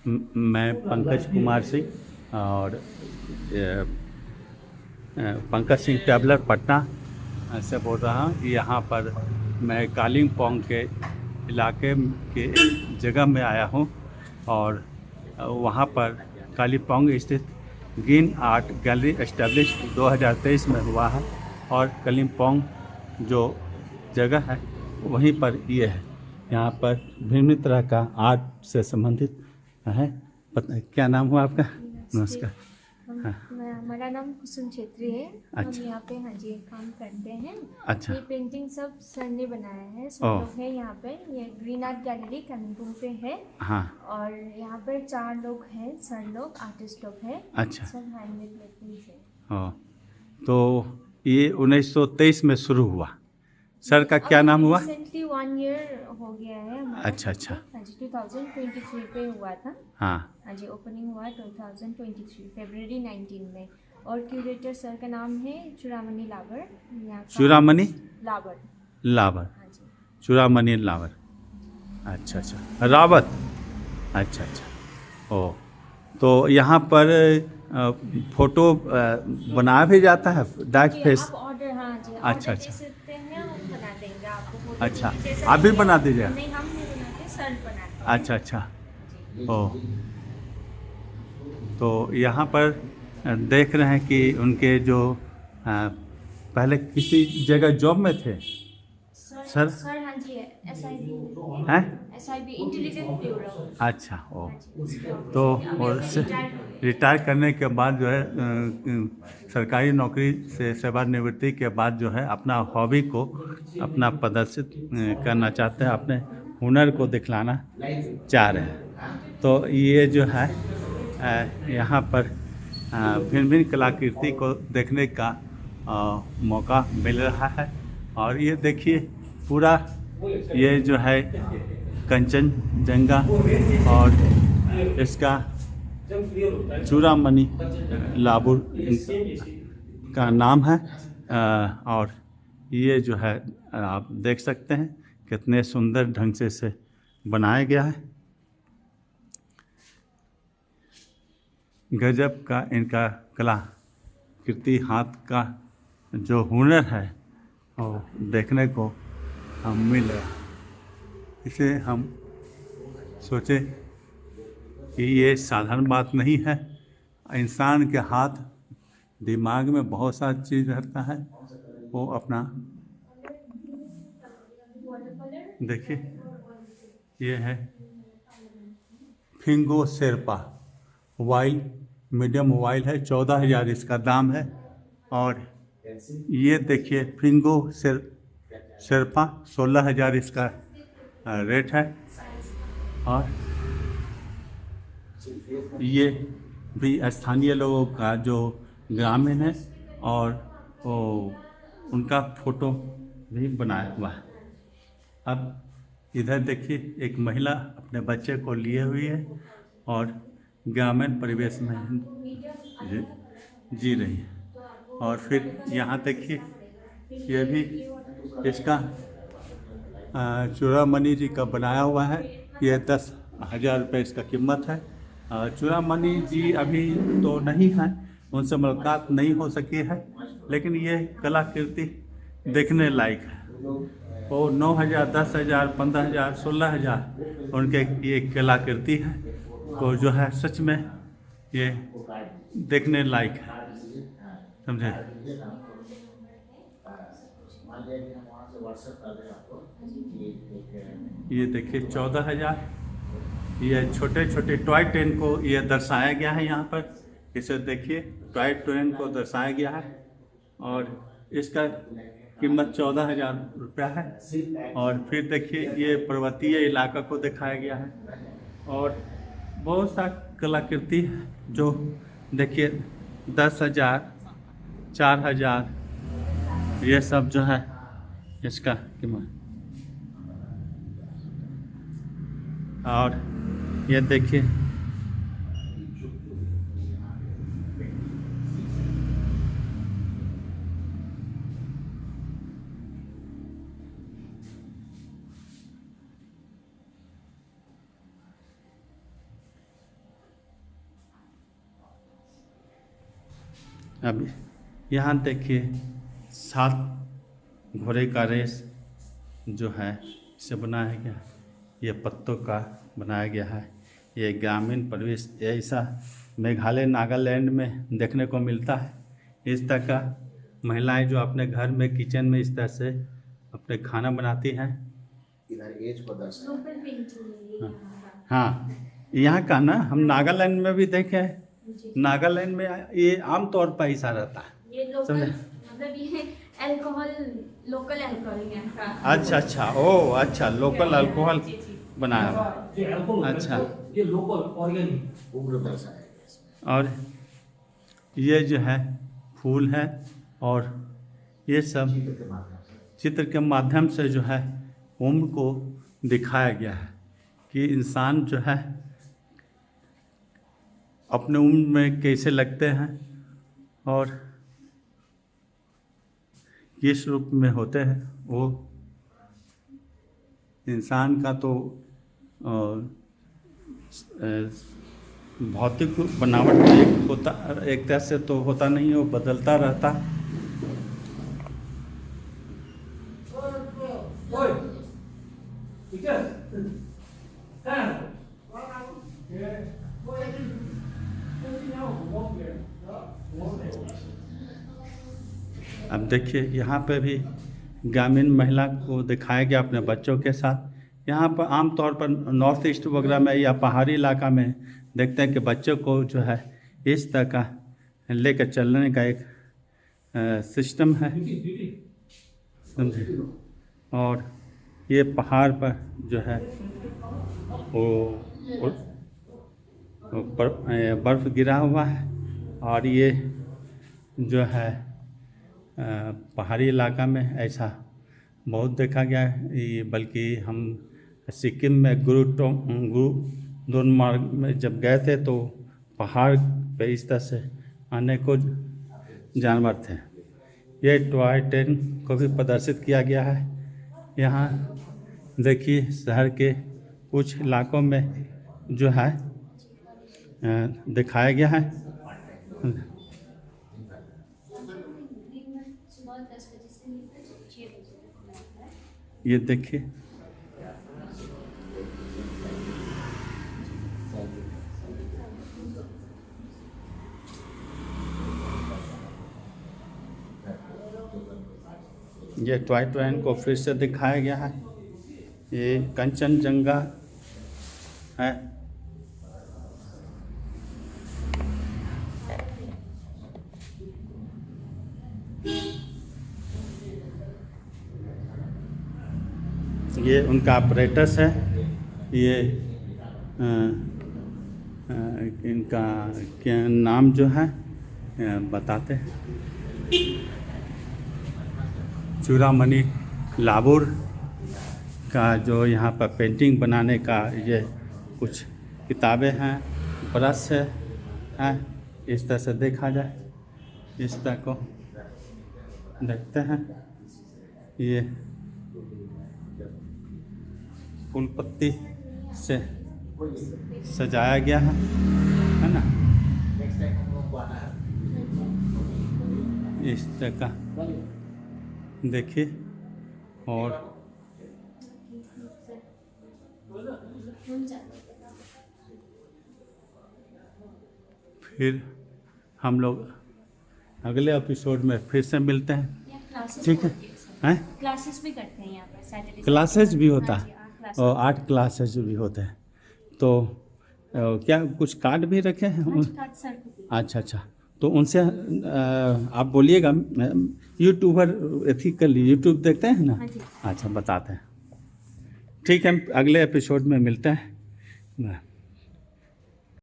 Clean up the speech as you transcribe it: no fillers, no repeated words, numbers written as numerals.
मैं पंकज कुमार सिंह और पंकज सिंह ट्रैवलर पटना से बोल रहा हूँ। यहाँ पर मैं कालिम्पोंग के इलाके के एक जगह में आया हूँ और वहाँ पर कालिम्पोंग स्थित ग्रीन आर्ट गैलरी एस्टेब्लिश 2023 में हुआ है और कालिम्पोंग जो जगह है वहीं पर ये है। यहाँ पर भिन्न तरह का आर्ट से संबंधित है। क्या नाम हुआ आपका? नमस्कार। हाँ। हमारा नाम कुसुम छेत्री है। अच्छा। हम यहाँ पे हाँ जी काम करते हैं। अच्छा। ये पेंटिंग सब सर ने बनाया है। सब ओह। लोग हैं यहाँ पे। ये ग्रीन आर्ट गैलरी कालिम्पोंग पे है। हाँ। और यहाँ पर 4 लोग हैं, सर लोग, आर्टिस्ट लोग हैं। अच्छा। सब हैंडमेड पेंटिंग्स है। ओह, तो ये 1923 में शुरू हुआ। सर का क्या नाम हुआ? रिसेंटली 1 ईयर हो गया है हमारा। अच्छा अच्छा। हाँ जी 2023 पे हुआ था। हाँ। हाँ जी ओपनिंग हुआ 2023 फरवरी 19 में। और क्यूरेटर सर का नाम है चूड़ामणि लावर। यहाँ का चूड़ामणि लावर। लावर। हाँ जी। चूड़ामणि लावर। अच्छा अच्छा। रावत। अच्छा अच्छा। ओ, तो यहाँ पर फोटो बनाया भी जाता है डार्क जी फेस? आप ऑर्डर, हाँ जी अच्छा ऑर्डर दे अच्छा। सकते हैं, हम बना देंगे आपको फोटो। अच्छा, जैसा आप भी चाहिए। बना दीजिएगा? नहीं हम नहीं बनाते, सर बनाते हैं। अच्छा अच्छा। जी। ओ, तो यहाँ पर देख रहे हैं कि उनके जो पहले किसी जगह जॉब में थे सर? सर हाँ जी SIB हैं? SIB intelligence bureau. अच्छा। ओ, हाँ जी उसके तो ऑफिसर थे। अभी और अभी रिटायर हो गए। रिटायर करने के बाद जो है सरकारी नौकरी से सेवानिवृत्ति के बाद जो है अपना हॉबी को अपना प्रदर्शित करना चाहते हैं, अपने हुनर को दिखलाना चाह रहे हैं। तो ये जो है यहाँ पर भिन्न भिन्न कलाकृति को देखने का मौका मिल रहा है। और ये देखिए पूरा ये जो है कंचनजंगा और इसका चूड़ामणि लाबुर का नाम है। और ये जो है आप देख सकते हैं कितने सुंदर ढंग से इसे बनाया गया है। गजब का इनका कलाकृति, हाथ का जो हुनर है वो देखने को हम मिल रहा है। इसे हम सोचे कि ये साधारण बात नहीं है। इंसान के हाथ, दिमाग में बहुत सा चीज़ रहता है, वो अपना देखिए ये है फिंगो शेरपा वाइल, मीडियम वाइल है, 14,000 इसका दाम है। और ये देखिए फिंगो शेरपा 16,000 इसका रेट है। और ये भी स्थानीय लोगों का जो ग्रामीण है और वो उनका फोटो भी बनाया हुआ है। अब इधर देखिए एक महिला अपने बच्चे को लिए हुई है और ग्रामीण परिवेश में जी रही है। और फिर यहाँ देखिए ये भी इसका चूड़ामणि जी का बनाया हुआ है। ये 10,000 रुपये इसका कीमत है। चूड़ामणि जी अभी तो नहीं है, उनसे मुलाकात नहीं हो सकी है, लेकिन ये कलाकृति देखने लायक है। वो 9,000, 10,000, 15,000, 16,000 उनके ये कलाकृति है। तो जो है सच में ये देखने लायक है, समझे? ये देखिए 14,000। ये छोटे छोटे टॉय ट्रेन को ये दर्शाया गया है यहाँ पर। इसे देखिए टॉय ट्रेन को दर्शाया गया है और इसका कीमत 14,000 रुपया है। और फिर देखिए ये पर्वतीय इलाका को दिखाया गया है और बहुत सा कलाकृति है जो देखिए 10,000, 4,000 ये सब जो है इसका कीमत। और ये देखिए अब यहाँ देखिए 7 घोड़े का रेस जो है इसे बनाया गया, ये पत्तों का बनाया गया है। ये ग्रामीण परिवेश ऐसा मेघालय नागालैंड में देखने को मिलता है। इस तरह का महिलाएं जो अपने घर में किचन में इस तरह से अपने खाना बनाती हैं। इधर एज को दर्शाया। लोकल पेंटिंग है ये यहाँ हाँ, यहाँ का ना हम नागालैंड में भी देखे हैं। का। जी। नागालैंड में ये आम तौर पर ऐसा रहता है। ये लोकल समझे? मतलब ये अल्कोहल, लोकल अल्कोहल यहाँ का। अच्छा अच्छा, ओ अच्छा, लोकल अल्कोहल जी, जी। बनाया हुआ। ये अल्कोहल अच्छा। ये लोकल ऑर्गेनिक। उग्र दर्शाया गया इसमें। और ये जो है फूल है और ये सब चित्र के माध्यम से चित्र के माध्यम से जो है उम्र को दिखाया गया है कि इंसान जो है अपने उम्र में कैसे लगते हैं और किस रूप में होते हैं। वो इंसान का तो भौतिक बनावट एक होता, एक तरह से तो होता नहीं है, वो बदलता रहता। ओए ठीक है अब देखिए यहाँ पे भी ग्रामीण महिला को दिखाया गया अपने बच्चों के साथ। यहाँ पर आमतौर पर नॉर्थ ईस्ट वगैरह में या पहाड़ी इलाका में देखते हैं कि बच्चों को जो है इस तरह का लेकर चलने का एक सिस्टम है, समझे। और ये पहाड़ पर जो है वो बर्फ़ गिरा हुआ है। और ये जो है पहाड़ी इलाका में ऐसा बहुत देखा गया है। ये बल्कि हम सिक्किम में गुरुदोनमार्ग में जब गए थे तो पहाड़ पे इस तरह से अनेकों जानवर थे। ये टॉय ट्रेन को भी प्रदर्शित किया गया है। यहाँ देखिए शहर के कुछ इलाकों में जो है दिखाया गया है। सुबह 10 बजे से लेकर 6 बजे तक खुला रहता है। ये देखिए ये टॉय ट्रेन को फिर से दिखाया गया है। ये कंचनजंगा है। ये उनका ऑपरेटर्स है। ये इनका क्या नाम जो है बताते हैं। चूड़ामणि लाबुर का जो यहाँ पर पेंटिंग बनाने का ये कुछ किताबें हैं, ब्रश है। इस तरह से देखा जाए, इस तरह को देखते हैं। ये फूल पत्ती से सजाया गया है ना। नेक्स्ट टाइम हम लोग को आना है। इस तरह का देखिए। और फिर हम लोग अगले एपिसोड में फिर से मिलते हैं। ठीक है, हैं? क्लासेस भी करते हैं यहाँ पर सैटरडे। क्लासेस भी होता हाँ जी, है 8 क्लासेस। और 8 क्लासेस भी होते हैं। तो क्या कुछ कार्ड भी रखे हैं? हाँ जी, कार्ड सर को दिए। अच्छा अच्छा, तो उनसे आप बोलिएगा। यूट्यूबर एथी कर लीजिए, यूट्यूब देखते हैं ना। हाँ जी। अच्छा, बताते हैं। ठीक है, अगले एपिसोड में मिलते हैं।